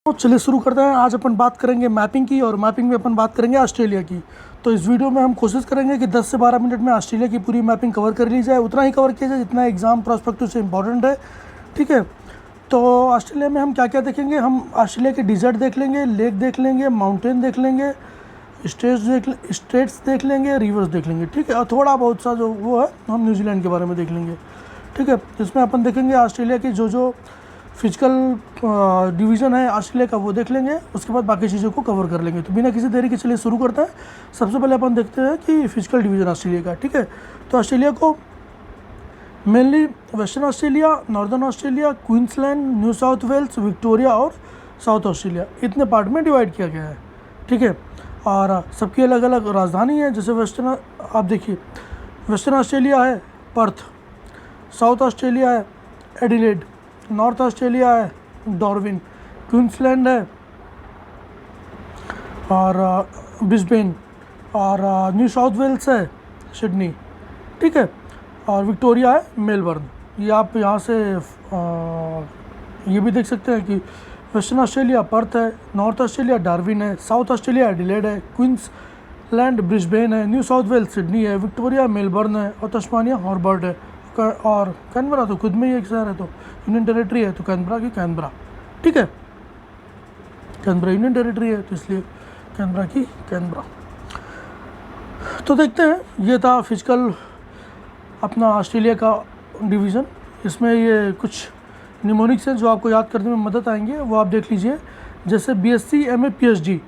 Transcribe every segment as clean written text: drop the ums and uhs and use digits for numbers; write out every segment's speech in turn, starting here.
तो चलिए शुरू करते हैं। आज अपन बात करेंगे मैपिंग की, और मैपिंग में अपन बात करेंगे ऑस्ट्रेलिया की। तो इस वीडियो में हम कोशिश करेंगे कि 10 से 12 मिनट में ऑस्ट्रेलिया की पूरी मैपिंग कवर कर ली जाए, उतना ही कवर किया जाए जितना एग्ज़ाम प्रोस्पेक्टिव से इंपॉर्टेंट है। ठीक है, तो ऑस्ट्रेलिया में हम क्या क्या देखेंगे? हम ऑस्ट्रेलिया के डिजर्ट देख लेंगे, लेक देख लेंगे, माउंटेन देख लेंगे, स्टेट्स देख लेंगे, रिवर्स देख लेंगे। ठीक है, और थोड़ा बहुत सा जो वो है हम न्यूजीलैंड के बारे में देख लेंगे। ठीक है, इसमें अपन देखेंगे ऑस्ट्रेलिया की जो फिजिकल डिवीज़न है ऑस्ट्रेलिया का, वो देख लेंगे। उसके बाद बाकी चीज़ों को कवर कर लेंगे। तो बिना किसी देरी के चलिए शुरू करते हैं। सबसे पहले अपन देखते हैं कि फिजिकल डिवीज़न ऑस्ट्रेलिया का। ठीक है, तो ऑस्ट्रेलिया को mainly Western Australia, Northern Australia, Queensland, New South Wales, Victoria और साउथ ऑस्ट्रेलिया, इतने पार्ट में डिवाइड किया गया है। ठीक है, और सबकी अलग अलग राजधानी है। जैसे वेस्टर्न, आप देखिए, वेस्टर्न ऑस्ट्रेलिया है पर्थ, साउथ ऑस्ट्रेलिया है एडिलेड, नॉर्थ ऑस्ट्रेलिया है डार्विन, क्वींसलैंड है और ब्रिस्बेन, और न्यू साउथ वेल्स है सिडनी। ठीक है, और विक्टोरिया है मेलबर्न। ये आप यहाँ से ये भी देख सकते हैं कि वेस्टर्न ऑस्ट्रेलिया पर्थ है, नॉर्थ ऑस्ट्रेलिया डार्विन है, साउथ ऑस्ट्रेलिया एडिलेड है, क्वींसलैंड ब्रिस्बेन है, न्यू साउथ वेल्स सिडनी है, विक्टोरिया मेलबर्न है और तस्मानिया हॉबार्ट है। और कैनबरा तो खुद में ही एक शहर है, तो यूनियन टेरिटरी है, तो कैनबरा की कैनबरा। ठीक है, कैनबरा यूनियन टेरिटरी है, तो इसलिए कैनबरा की कैनबरा। तो देखते हैं, ये था फिजिकल अपना ऑस्ट्रेलिया का डिवीज़न। इसमें ये कुछ निमोनिक्स हैं जो आपको याद करने में मदद आएंगे, वो आप देख लीजिए। जैसे BSc MA PhD,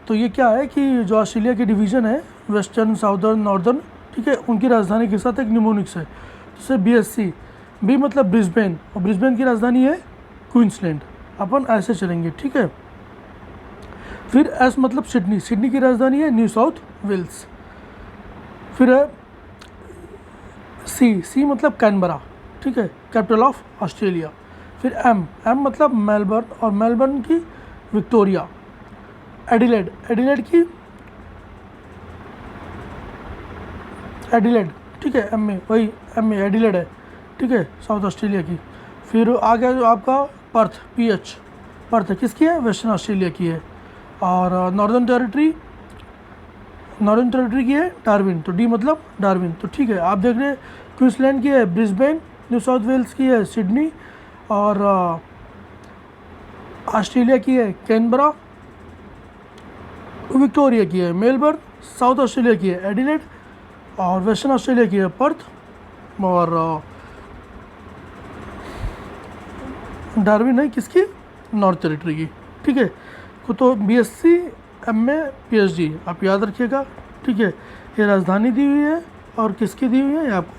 तो ये क्या है कि जो ऑस्ट्रेलिया की डिवीज़न है वेस्टर्न, साउदर्न, नॉर्दर्न, ठीक है, उनकी राजधानी के साथ एक निमोनिक्स है। जैसे BSc, B मतलब ब्रिस्बेन, और ब्रिस्बेन की राजधानी है क्वींसलैंड। अपन ऐसे चलेंगे। ठीक है, फिर S मतलब सिडनी, सिडनी की राजधानी है न्यू साउथ वेल्स। फिर है C मतलब कैनबरा, ठीक है, कैपिटल ऑफ ऑस्ट्रेलिया। फिर M मतलब मेलबर्न, और मेलबर्न की विक्टोरिया। एडिलेड, एडिलेड की एडिलेड, ठीक है, वही एडिलेड है। ठीक है, साउथ ऑस्ट्रेलिया की। फिर आगे जो आपका पर्थ, PH, पर्थ किसकी है? वेस्टर्न ऑस्ट्रेलिया की है। और नॉर्दर्न टेरिटरी की है डार्विन, तो D मतलब डार्विन। तो ठीक है, आप देख रहे हैं क्वींसलैंड की है ब्रिस्बेन, न्यू साउथ वेल्स की है सिडनी, और ऑस्ट्रेलिया की है कैनबरा, विक्टोरिया की है मेलबर्न, साउथ ऑस्ट्रेलिया की है एडिलेड, और वेस्टर्न ऑस्ट्रेलिया की है पर्थ, और डार्विन है किसकी? नॉर्थ टेरिटरी की। ठीक है, तो BSc MA PhD आप याद रखिएगा। ठीक है, ये राजधानी दी हुई है और किसकी दी हुई है ये आपको।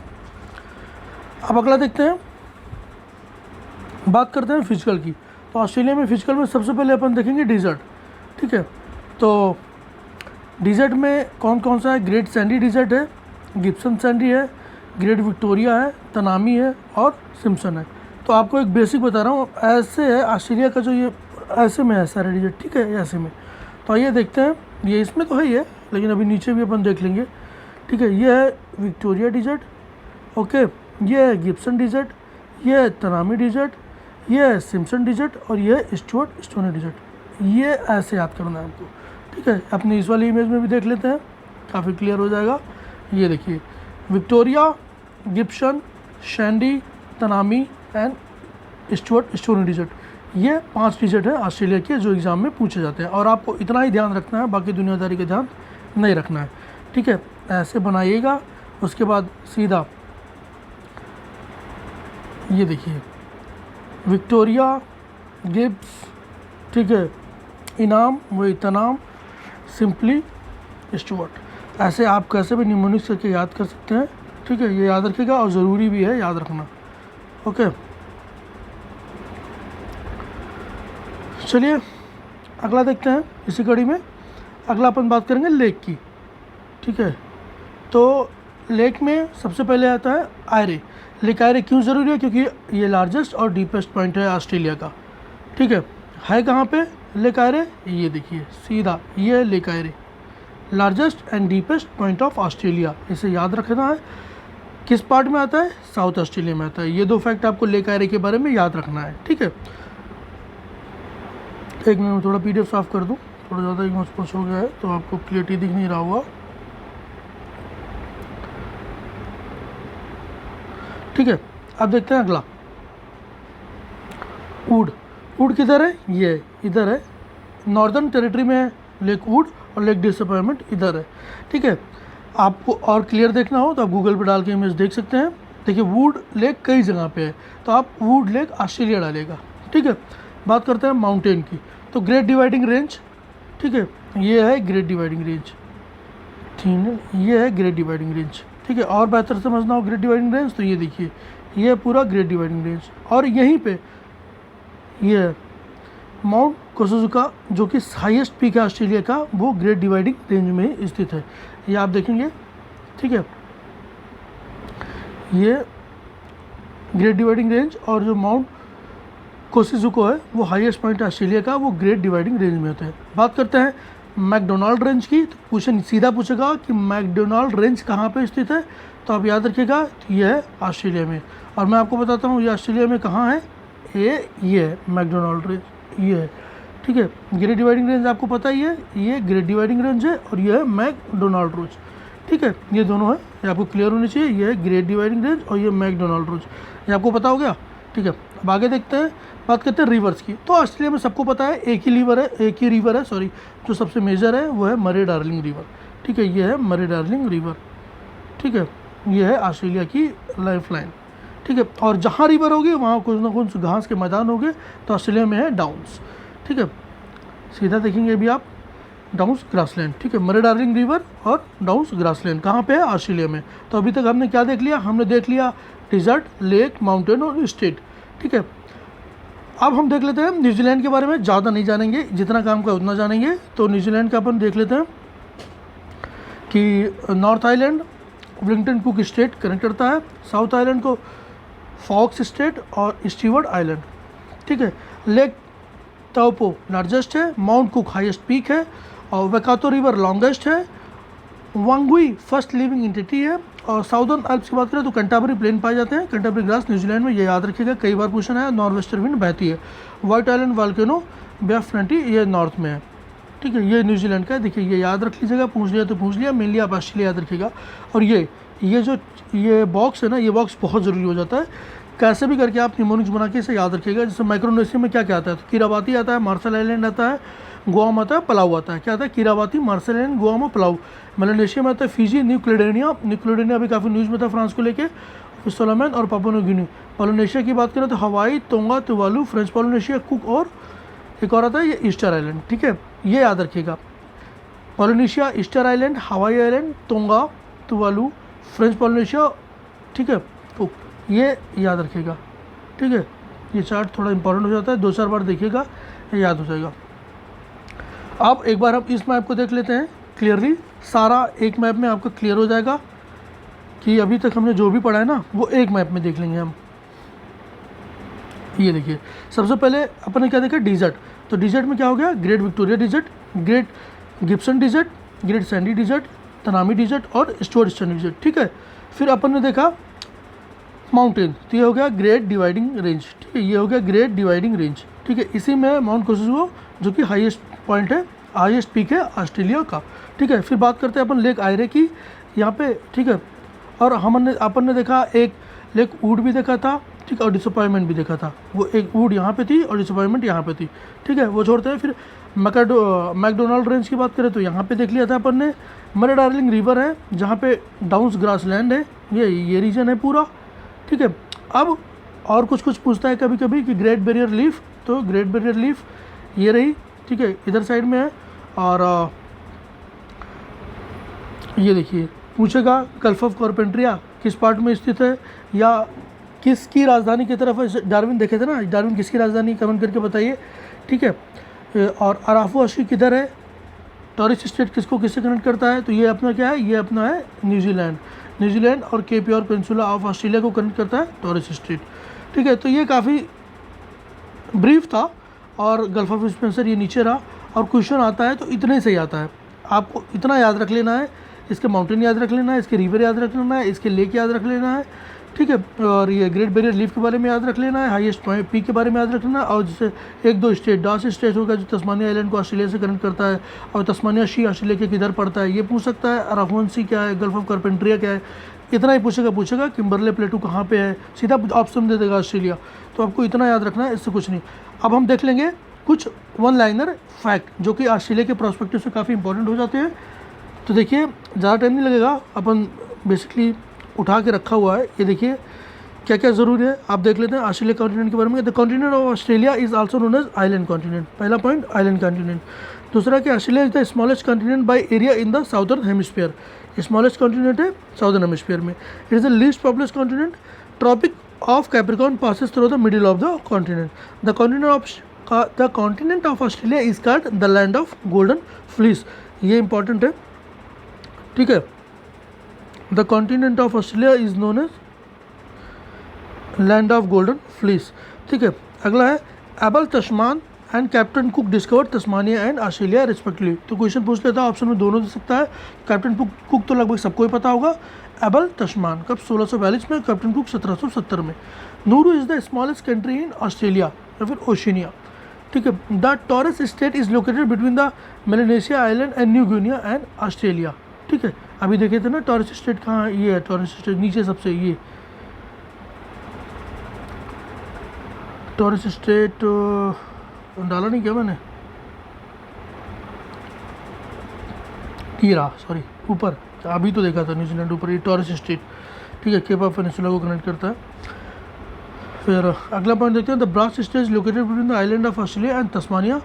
अब अगला देखते हैं, बात करते हैं फिजिकल की। तो ऑस्ट्रेलिया में फिजिकल में सबसे पहले अपन देखेंगे डिजर्ट। ठीक है, तो डिजर्ट में कौन कौन सा है? ग्रेट सैंडी डिजर्ट है, गिब्सन सैंडी है, ग्रेट विक्टोरिया है, तनामी है और सिम्पसन है। तो आपको एक बेसिक बता रहा हूँ, ऐसे है ऑस्ट्रेलिया का जो ये ऐसे में है सारे डिजर्ट। ठीक है, ऐसे में। तो आइए देखते हैं, ये इसमें तो है ही है, लेकिन अभी नीचे भी अपन देख लेंगे। ठीक है, ये है विक्टोरिया डिजर्ट, ओके, ये है गिब्सन डिजर्ट, ये है तनामी डिजर्ट, ये है सिम्पसन डिजर्ट, और ये है स्टुअर्ट स्टोनी डिजर्ट। ये ऐसे याद करना है आपको। ठीक है, अपने इस वाली इमेज में भी देख लेते हैं, काफ़ी क्लियर हो जाएगा। ये देखिए, Victoria, Gibson, Sandy, Tanami and Stuart Stony Desert, ये 5 डिजर्ट है ऑस्ट्रेलिया के जो एग्ज़ाम में पूछे जाते हैं। और आपको इतना ही ध्यान रखना है, बाकी दुनियादारी का ध्यान नहीं रखना है। ठीक है, ऐसे बनाइएगा। उसके बाद सीधा ये देखिए, विक्टोरिया, गिब्स, ठीक है, इनाम वही तनाम, सिंपली, स्टुअर्ट। ऐसे आप कैसे भी निमोनिक्स करके याद कर सकते हैं। ठीक है, ये याद रखिएगा और ज़रूरी भी है याद रखना। ओके, चलिए अगला देखते हैं। इसी कड़ी में अगला अपन बात करेंगे लेक की। ठीक है, तो लेक में सबसे पहले आता है आयरे। लेक आयरे क्यों ज़रूरी है? क्योंकि ये लार्जेस्ट और डीपेस्ट पॉइंट है ऑस्ट्रेलिया का। ठीक है कहाँ पे लेक आयरे? ये देखिए सीधा, ये है Lake Ayre, largest and deepest point of Australia. इसे याद रखना है। किस पार्ट में आता है? साउथ ऑस्ट्रेलिया में आता है। ये 2 फैक्ट आपको लेक आयरे के बारे में याद रखना है। ठीक है, एक मिनट में थोड़ा PDF साफ़ कर दूँ, थोड़ा ज़्यादा ही मच हो गया है तो आपको क्लियरिटी दिख नहीं रहा होगा। ठीक है, अब देखते हैं अगला। वुड, वुड किधर है? ये इधर है, नॉर्दर्न टेरिटरी में है लेक वुड, और लेक डिसअपॉइंटमेंट इधर है। ठीक है, आपको और क्लियर देखना हो तो आप गूगल पर डाल के इमेज देख सकते हैं। देखिए वुड लेक कई जगह पे है, तो आप वुड लेक ऑस्ट्रेलिया डालेगा। ठीक है, बात करते हैं माउंटेन की, तो ग्रेट डिवाइडिंग रेंज, ठीक है, ये है ग्रेट डिवाइडिंग रेंज, ठीक, ये है ग्रेट डिवाइडिंग रेंज। ठीक है, और बेहतर समझना हो ग्रेट डिवाइडिंग रेंज तो ये देखिए, ये पूरा ग्रेट डिवाइडिंग रेंज, और यहीं पे ये है माउंट कोसुजुका जो कि हाईएस्ट पीक है ऑस्ट्रेलिया का, वो ग्रेट डिवाइडिंग रेंज में स्थित है। ये आप देखेंगे। ठीक है, ये ग्रेट डिवाइडिंग रेंज, और जो माउंट कोसिजुको है वो हाईएस्ट पॉइंट है ऑस्ट्रेलिया का, वो ग्रेट डिवाइडिंग रेंज में होते हैं। बात करते हैं मैकडोनाल्ड रेंज की, तो क्वेश्चन सीधा पूछेगा कि मैकडोनाल्ड रेंज कहाँ पे स्थित है, तो आप याद रखिएगा ये है ऑस्ट्रेलिया में। और मैं आपको बताता हूँ ये ऑस्ट्रेलिया में कहाँ है, ये है मैकडोनाल्ड रेंज, ये है। ठीक है, ग्रेट डिवाइडिंग रेंज आपको पता ही है, ये ग्रेट डिवाइडिंग रेंज है, और ये है मैकडोनाल्ड रेंज। ठीक है, ये दोनों है, ये आपको क्लियर होनी चाहिए, ये है ग्रेट डिवाइडिंग रेंज और ये मैकडोनाल्ड रेंज, ये आपको पता हो गया। ठीक है, अब आगे देखते हैं, बात करते हैं रिवर्स की। तो ऑस्ट्रेलिया में सबको पता है एक ही रिवर है सॉरी, जो सबसे मेजर है वो है मरे डार्लिंग रिवर। ठीक है, ये है मरे डार्लिंग रिवर। ठीक है, ये है ऑस्ट्रेलिया की लाइफ लाइन। ठीक है, और जहाँ रिवर होगी वहाँ कुछ ना कुछ घास के मैदान होंगे, तो ऑस्ट्रेलिया में है डाउन्स। ठीक है, सीधा देखेंगे अभी आप डाउन्स ग्रासलैंड। ठीक है, मरे डार्लिंग रिवर और डाउन्स ग्रासलैंड कहाँ पे है, ऑस्ट्रेलिया में। तो अभी तक हमने क्या देख लिया, हमने देख लिया डिजर्ट, लेक, माउंटेन और स्टेट। ठीक है, अब हम देख लेते हैं न्यूजीलैंड के बारे में। ज़्यादा नहीं जानेंगे, जितना काम का उतना जानेंगे। तो न्यूजीलैंड का अपन देख लेते हैं कि north island Wellington cook state connect करता है, साउथ आइलैंड को फॉक्स स्टेट और स्टीवर्ट आइलैंड। ठीक है, लेक ताओपो लार्जेस्ट है, माउंट कुक हाईएस्ट पीक है, और वेकातो रिवर लॉन्गेस्ट है, वांगुई फर्स्ट लिविंग एंटिटी है, और साउदर्न अल्प्स की बात करें तो कैंटरबरी प्लेन पाए जाते हैं, कैंटरबरी ग्रास न्यूजीलैंड में, ये याद रखिएगा, कई बार पूछना है। नॉर्थ वेस्टर्न विंड बहती है, वाइट आइलैंड वॉल्केनो बेफ फ्रंटी, ये नॉर्थ में है। ठीक है, ये न्यूजीलैंड का है, देखिए ये याद रख लीजिएगा, पूछ लिया तो पूछ लिया, मेनली आप ऑस्ट्रेलिया याद रखिएगा। और ये बॉक्स है ना, ये बॉक्स बहुत ज़रूरी हो जाता है, कैसे भी करके आप निमोनिक्स बना के इसे याद रखिएगा। जैसे माइक्रोनेशिया में क्या क्या आता है, तो किराबाती आता है, मार्शल आइलैंड आता है, गुआम आता है, पलाऊ आता है। क्या आता है, किराबाती, मार्शल आइलैंड, गुआम और पलाऊ। मेलानेशिया में आता है फिजी, न्यू क्लेडोनिया अभी काफ़ी न्यूज़ में था फ्रांस को लेके, सोलोमन और पापुआ न्यू गिनी। पोलिनेशिया की बात करें तो हवाई, तोंगा, तुवालू, फ्रेंच पोलिनेशिया, कुक, और एक और आता है ये ईस्टर आइलैंड। ठीक है, ये याद रखिएगा, Polynesia, Easter Island, Hawaii island, Tonga, Tuvalu, French Polynesia, ठीक है, कुक, ये याद रखिएगा। ठीक है, ये चार्ट थोड़ा इंपॉर्टेंट हो जाता है, 2-4 बार देखिएगा, ये याद हो जाएगा। अब एक बार हम इस मैप को देख लेते हैं क्लियरली, सारा एक मैप में आपका क्लियर हो जाएगा कि अभी तक हमने जो भी पढ़ा है ना वो एक मैप में देख लेंगे हम। ये देखिए, सबसे पहले अपन ने क्या देखा, डिजर्ट। तो डिजर्ट में क्या हो गया, Great Victoria Desert, Great Gibson Desert, Great Sandy Desert, Tanami Desert और स्टुअर्ट ईस्टर्न डिजर्ट। ठीक है, फिर अपन ने देखा माउंटेन, तो ये हो गया ग्रेट डिवाइडिंग रेंज। ठीक है, ये हो गया ग्रेट डिवाइडिंग रेंज। ठीक है, इसी में माउंट कोसिजुको जो कि हाईएस्ट पॉइंट है, हाईएस्ट पीक है ऑस्ट्रेलिया का। ठीक है, फिर बात करते हैं अपन लेक आयरे की यहाँ पे। ठीक है, और अपन ने देखा एक लेक वुड भी देखा था, ठीक है, और डिसअपॉइंटमेंट भी देखा था। वो एक वुड यहाँ पे थी और डिसअपॉइंटमेंट यहाँ पे थी। ठीक है, वो छोड़ते हैं। फिर मैकडोनाल्ड रेंज की बात करें तो यहाँ पे देख लिया था अपन ने। मरे डार्लिंग रिवर है जहाँ पे डाउन्स ग्रासलैंड है, ये रीजन है पूरा। ठीक है, अब और कुछ पूछता है कभी कभी कि ग्रेट बैरियर रीफ, तो ग्रेट बैरियर रीफ ये रही। ठीक है, इधर साइड में है। और ये देखिए पूछेगा गल्फ ऑफ कार्पेंट्रिया किस पार्ट में स्थित है, या किसकी राजधानी की तरफ है। डार्विन देखे थे ना, डार्विन किसकी राजधानी, कमेंट करके बताइए। ठीक है, और अराफो अस्सी किधर है, टॉरेस स्ट्रेट किसको किससे कनेक्ट करता है, तो ये अपना क्या है, ये अपना है न्यूजीलैंड और केप और पेंसुला ऑफ ऑस्ट्रेलिया को कनेक्ट करता है टॉरेस स्ट्रेट। ठीक है, तो ये काफ़ी ब्रीफ था, और गल्फ ऑफ स्पेंसर ये नीचे रहा। और क्वेश्चन आता है तो इतने से ही आता है, आपको इतना याद रख लेना है, इसके माउंटेन याद रख लेना है, इसके रिवर याद रख लेना है, इसके लेक याद रख लेना है। ठीक है। और ये ग्रेट बैरियर रीफ के बारे में याद रख लेना है, हाईएस्ट पॉइंट पी के बारे में याद रख लेना है, और जैसे एक दो स्टेट डास स्टेट होगा जो तस्मानिया आइलैंड को ऑस्ट्रेलिया से कनेक्ट करता है, और तस्मानिया सी ऑस्ट्रेलिया के किधर पड़ता है ये पूछ सकता है, अराफोन सी क्या है, गल्फ ऑफ कार्पेंट्रिया क्या है, इतना ही पूछेगा। किम्बरले प्लेटू कहाँ पे है, सीधा ऑप्शन दे देगा ऑस्ट्रेलिया, तो आपको इतना याद रखना है, इससे कुछ नहीं। अब हम देख लेंगे कुछ वन लाइनर फैक्ट जो कि ऑस्ट्रेलिया के प्रोस्पेक्टिव से काफ़ी इंपॉर्टेंट हो जाते हैं। तो देखिए ज़्यादा टाइम नहीं लगेगा, अपन बेसिकली उठा के रखा हुआ है, ये देखिए क्या क्या ज़रूरी है आप देख लेते हैं ऑस्ट्रेलिया कॉन्टिनेंट के बारे में। The continent of Australia is also known as island continent, पहला पॉइंट आइलैंड कॉन्टिनेंट। दूसरा कि Australia is the smallest continent by area in the southern hemisphere, smallest continent है साउदर्न हेमिस्फीयर में। It is the least populous continent, Tropic of Capricorn passes through the middle of the continent. The continent of Australia is called the land of golden fleece, ये important है, ठीक है। The continent of Australia is known as land of golden fleece, ठीक है। अगला है Abel Tasman and Captain Cook discover Tasmania and Australia respectively. तो question पूछ लेता है, ऑप्शन में दोनों दे सकता है। कैप्टन कुक तो लगभग सबको ही पता होगा, एबल तस्मान कब 1642 में, कैप्टन कुक 1770 में। Nuru is the smallest country in Australia या फिर ओशिनिया, ठीक है। The taurus state is located between the Melanesia island and new Guinea and Australia, ठीक है। अभी देखे थे ना टॉरस स्टेट कहाँ है, ये है टॉरस स्टेट, नीचे सबसे ये टॉरस स्टेट डाला नहीं क्या मैंने, टीरा सॉरी ऊपर, अभी तो देखा था न्यूजीलैंड ऊपर, ये टॉरस स्टेट, ठीक है, केप ऑफ पेनिनसुला को कनेक्ट करता है। फिर अगला पॉइंट देखते हैं, the Bass strait located between the island of Australia and Tasmania,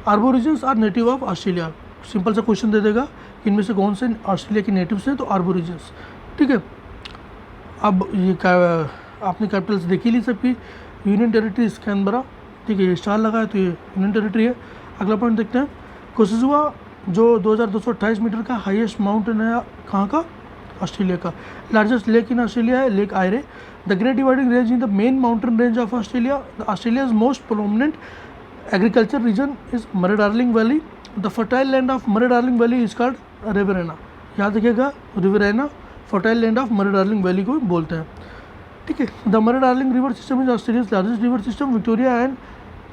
aborigines are native of Australia. Simple सा क्वेश्चन दे देगा, इनमें से कौन से ऑस्ट्रेलिया के नेटिव्स हैं, तो आर्बोरिजिन्स, ठीक है। अब ये आपने कैपिटल्स देखी ली सबकी, यूनियन टेरिटरी कैनबरा, ठीक है, ये स्टार लगा है तो ये यूनियन टेरिटरी है। अगला पॉइंट देखते हैं, कोसिजुआ जो 2228 मीटर का हाईएस्ट माउंटेन है, कहाँ का, ऑस्ट्रेलिया का। लार्जेस्ट लेक इन ऑस्ट्रेलिया है Lake Eyre. The Great Dividing Range in the main mountain range of Australia, Australia's most prominent agriculture region is Murray Darling valley. The fertile land of Murray Darling valley is called Riverina, याद रखिएगा Riverina fertile land of Murray Darling valley को बोलते हैं, ठीक है। The Murray Darling river system is Australia's largest river system. Victoria and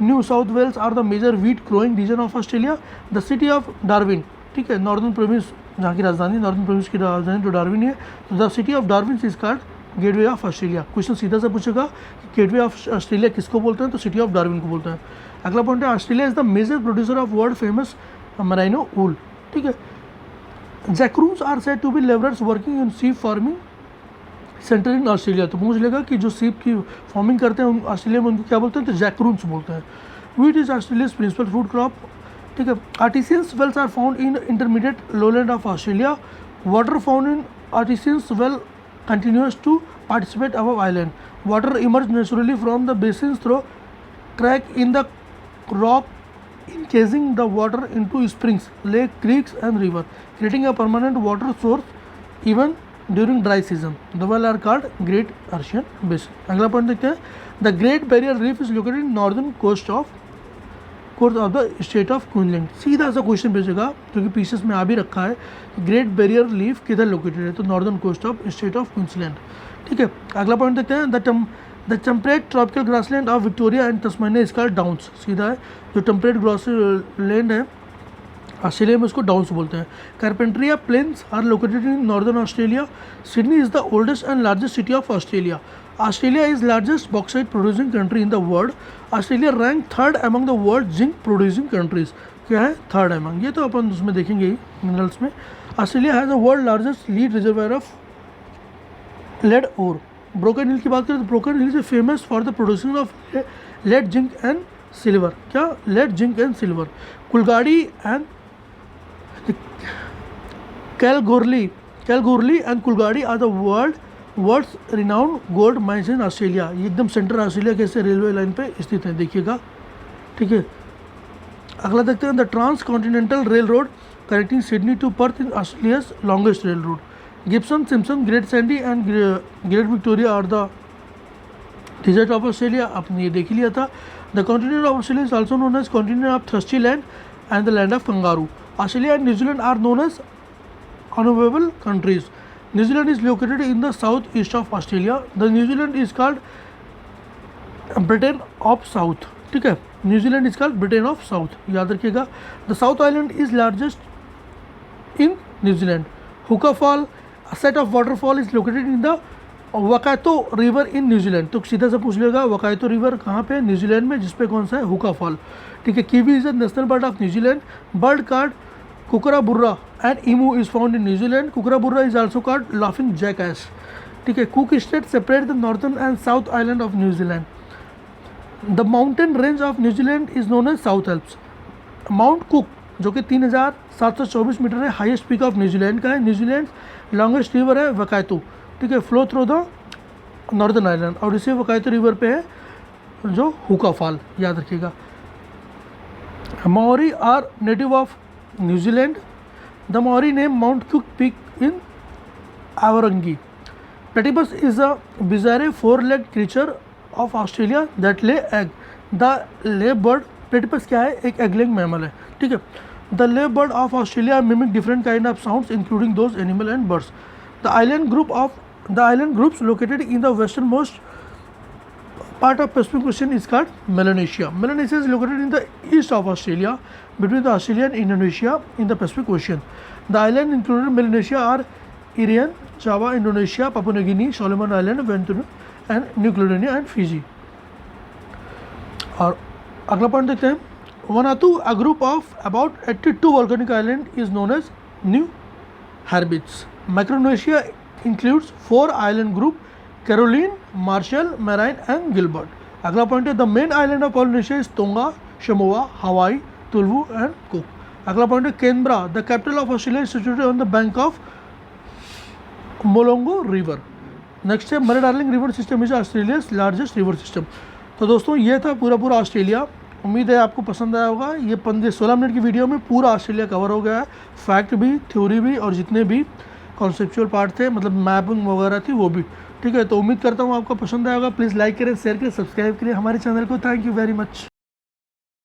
New South Wales are the major wheat growing region of Australia. The city of Darwin, ठीक है, northern province जहाँ की राजधानी, नॉर्दर्न प्रोविंस की राजधानी तो Darwin है, तो the city of Darwin is called gateway of Australia. Question सीधा सा पूछेगा कि गेटवे ऑफ ऑस्ट्रेलिया किसको बोलते हैं, तो सिटी ऑफ डार्विन को बोलते हैं। अगला पॉइंट है, Australia is the major producer of world famous merino wool, ठीक है। Jackaroos are said to be labourers working in sheep farming centre in Australia. तो पूछ लेगा कि जो सीप की फार्मिंग करते हैं ऑस्ट्रेलिया में उनको क्या बोलते हैं, तो जैकरून्स बोलते हैं। Wheat is Australia's principal food crop, ठीक है। Artesians wells are found in intermediate lowland of Australia. Water found in artesians well continues to participate above island. Water emerges naturally from the basins through crack in the rock encasing the water into springs, lake, creeks and river, creating a permanent water source even during dry season. The well are called Great Archean Basin. अगला point देखते हैं, the Great Barrier Reef is located in northern coast of the state of Queensland. सीधा सा question भेजेगा जो कि pieces में आ भी रखा है, ग्रेट बैरियर रीफ किधर लोकेटेड है, तो northern coast of state of Queensland, ठीक है। अगला पॉइंट देखते हैं, the temperate tropical grassland of Victoria and Tasmania is called downs. सीधा है, जो टेम्परेट ग्रासलैंड है ऑस्ट्रेलिया में उसको डाउन्स बोलते हैं। Carpentaria plains are located in northern Australia. Sydney is the oldest and largest city of Australia. Australia is largest bauxite producing country in the world. Australia ranked third among the world zinc producing countries. क्या है, third among, ये तो अपन उसमें देखेंगे ही minerals में। Australia has the world largest lead reservoir of lead ore. Broken Hill की बात करें तो Broken Hill is famous for the production of lead, zinc and silver. क्या, lead, zinc and silver. Coolgardie and Kalgoorlie and Coolgardie are the world's renowned gold mines in Australia. ये एकदम central Australia के से railway line पे स्थित है, देखिएगा, ठीक है। अगला देखते हैं, the trans continental rail road connecting Sydney to Perth in Australia's longest rail road. Gibson, Simpson, Great Sandy and Great Victoria are the desert of Australia, आपने ये देख ही लिया था। The continent of Australia is also known as continent of thirsty land and the land of kangaroo. Australia and New Zealand are known as unknowable countries. New Zealand is located in the south east of Australia. The New Zealand is called Britain of south, ठीक है, New Zealand is called Britain of south, याद रखिएगा। The South Island is largest in New Zealand. Huka fall, a set of waterfall is located in the Waikato river in New Zealand. तो सीधा से पूछ लेगा वकातो river कहाँ पे, न्यूजीलैंड में, जिसपे कौन सा है, हुका फॉल, ठीक है। Kiwi is the national bird of New Zealand. Bird card kookaburra and emu is found in New Zealand. Kookaburra is also called laughing jackass, ठीक है। Cook strait separate the northern and south island of New Zealand. The mountain range of New Zealand is known as South Alps. Mount Cook जो कि 3724 metre है, highest peak of New Zealand का है। New Zealand longest river है वकातो, ठीक है, flow through the northern island, और इसी वकातो रिवर पे है जो हुका फॉल, याद रखिएगा। Maori are native of New Zealand. The Maori name Mount Cook peak in Aoraki. Platypus is a bizarre 4-legged creature of Australia that lay egg. The lay bird, platypus क्या है, एक एग लेइंग मैमल है, ठीक है। The lay bird of Australia mimic different kind of sounds including those animal and birds. The island groups located in the western most part of Pacific Ocean is called Melanesia. Melanesia is located in the east of Australia, between the Australia and Indonesia in the Pacific Ocean. The islands included in Melanesia are Irian, Java, Indonesia, Papua New Guinea, Solomon Island, Vanuatu, and New Caledonia and Fiji. और अगला point देखते हैं, वनातु, a group of about 82 volcanic island is known as New Hebrides. Micronesia includes 4 island group, Caroline, Marshall, Mariana and Gilbert. अगला point है, the main island of Polynesia is Tonga, Samoa, Hawaii, Tuvalu and Cook. अगला point है, Canberra, the capital of Australia is situated on the bank of Molonglo river. Next है, Murray Darling river system is Australia largest river system. तो दोस्तों ये था पूरा Australia. उम्मीद है आपको पसंद आया होगा। ये 16 मिनट की वीडियो में पूरा ऑस्ट्रेलिया कवर हो गया है, फैक्ट भी, थ्योरी भी, और जितने भी कॉन्सेप्चुअल पार्ट थे, मतलब मैपिंग वगैरह थी वो भी, ठीक है। तो उम्मीद करता हूँ आपको पसंद आएगा। प्लीज़ लाइक करें, शेयर करें, सब्सक्राइब करें हमारे चैनल को। Thank you very much.